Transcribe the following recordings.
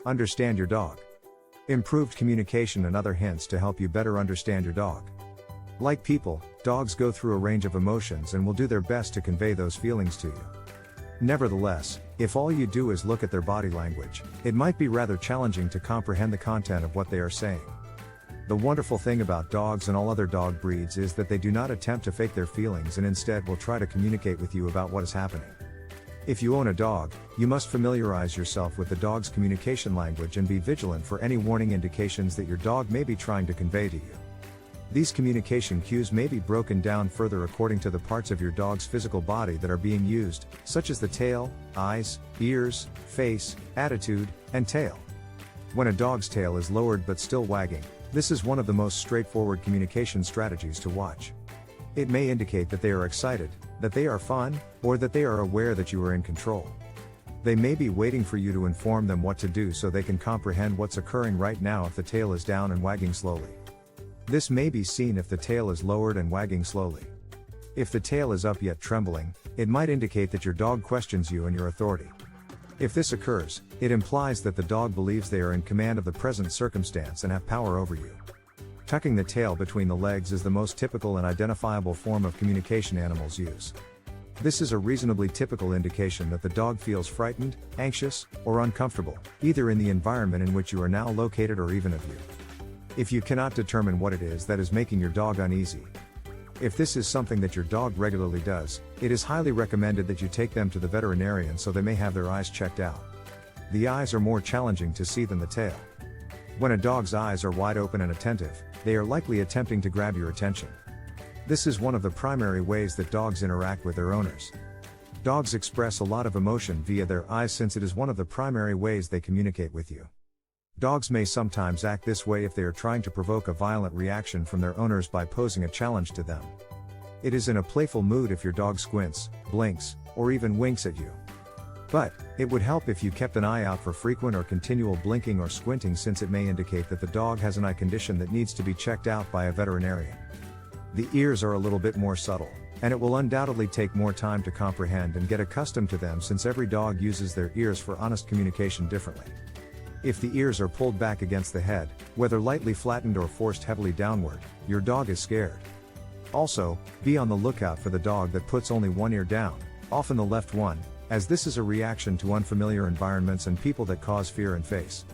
Understand your dog. Improved communication and other hints to help you better understand your dog. Like people, dogs go through a range of emotions and will do their best to convey those feelings to you. Nevertheless, if all you do is look at their body language, it might be rather challenging to comprehend the content of what they are saying. The wonderful thing about dogs and all other dog breeds is that they do not attempt to fake their feelings and instead will try to communicate with you about what is happening. If you own a dog, you must familiarize yourself with the dog's communication language and be vigilant for any warning indications that your dog may be trying to convey to you. These communication cues may be broken down further according to the parts of your dog's physical body that are being used, such as the tail, eyes, ears, face, attitude, and tail. When a dog's tail is lowered but still wagging, this is one of the most straightforward communication strategies to watch. It may indicate that they are excited, that they are fun, or that they are aware that you are in control. They may be waiting for you to inform them what to do so they can comprehend what's occurring right now if the tail is down and wagging slowly. This may be seen if the tail is lowered and wagging slowly. If the tail is up yet trembling, it might indicate that your dog questions you and your authority. If this occurs, it implies that the dog believes they are in command of the present circumstance and have power over you. Tucking the tail between the legs is the most typical and identifiable form of communication animals use. This is a reasonably typical indication that the dog feels frightened, anxious, or uncomfortable, either in the environment in which you are now located or even of you. If you cannot determine what it is that is making your dog uneasy. If this is something that your dog regularly does, it is highly recommended that you take them to the veterinarian so they may have their eyes checked out. The eyes are more challenging to see than the tail. When a dog's eyes are wide open and attentive, they are likely attempting to grab your attention. This is one of the primary ways that dogs interact with their owners. Dogs express a lot of emotion via their eyes since it is one of the primary ways they communicate with you. Dogs may sometimes act this way if they are trying to provoke a violent reaction from their owners by posing a challenge to them. It is in a playful mood if your dog squints, blinks, or even winks at you. But, it would help if you kept an eye out for frequent or continual blinking or squinting since it may indicate that the dog has an eye condition that needs to be checked out by a veterinarian. The ears are a little bit more subtle, and it will undoubtedly take more time to comprehend and get accustomed to them since every dog uses their ears for honest communication differently. If the ears are pulled back against the head, whether lightly flattened or forced heavily downward, your dog is scared. Also, be on the lookout for the dog that puts only one ear down, often the left one, as this is a reaction to unfamiliar environments and people that cause fear and face.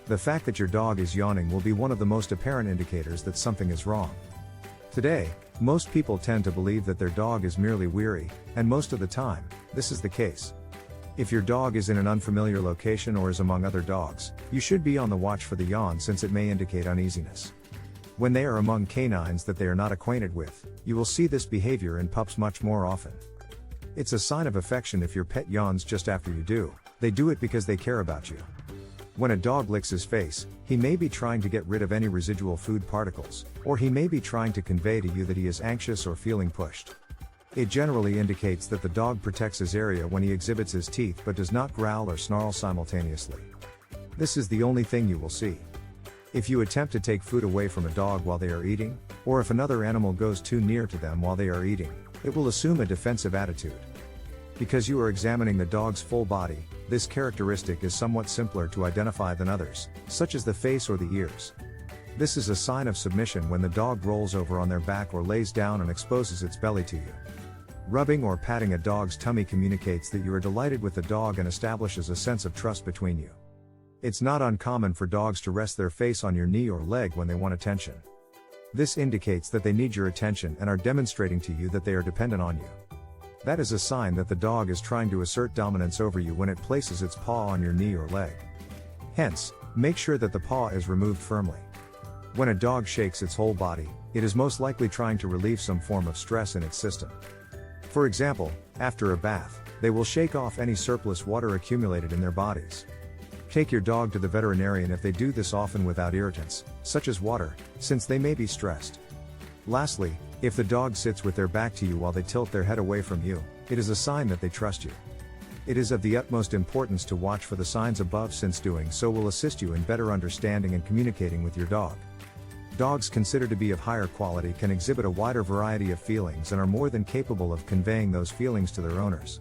The fact that your dog is yawning will be one of the most apparent indicators that something is wrong. Today, most people tend to believe that their dog is merely weary, and most of the time, this is the case. If your dog is in an unfamiliar location or is among other dogs, you should be on the watch for the yawn since it may indicate uneasiness. When they are among canines that they are not acquainted with, you will see this behavior in pups much more often. It's a sign of affection if your pet yawns just after you do. They do it because they care about you. When a dog licks his face, he may be trying to get rid of any residual food particles, or he may be trying to convey to you that he is anxious or feeling pushed. It generally indicates that the dog protects his area when he exhibits his teeth but does not growl or snarl simultaneously. This is the only thing you will see. If you attempt to take food away from a dog while they are eating, or if another animal goes too near to them while they are eating, it will assume a defensive attitude. Because you are examining the dog's full body, this characteristic is somewhat simpler to identify than others, such as the face or the ears. This is a sign of submission when the dog rolls over on their back or lays down and exposes its belly to you. Rubbing or patting a dog's tummy communicates that you are delighted with the dog and establishes a sense of trust between you. It's not uncommon for dogs to rest their face on your knee or leg when they want attention. This indicates that they need your attention and are demonstrating to you that they are dependent on you. That is a sign that the dog is trying to assert dominance over you when it places its paw on your knee or leg. Hence, make sure that the paw is removed firmly. When a dog shakes its whole body, it is most likely trying to relieve some form of stress in its system. For example, after a bath, they will shake off any surplus water accumulated in their bodies. Take your dog to the veterinarian if they do this often without irritants, such as water, since they may be stressed. Lastly, if the dog sits with their back to you while they tilt their head away from you, it is a sign that they trust you. It is of the utmost importance to watch for the signs above since doing so will assist you in better understanding and communicating with your dog. Dogs considered to be of higher quality can exhibit a wider variety of feelings and are more than capable of conveying those feelings to their owners.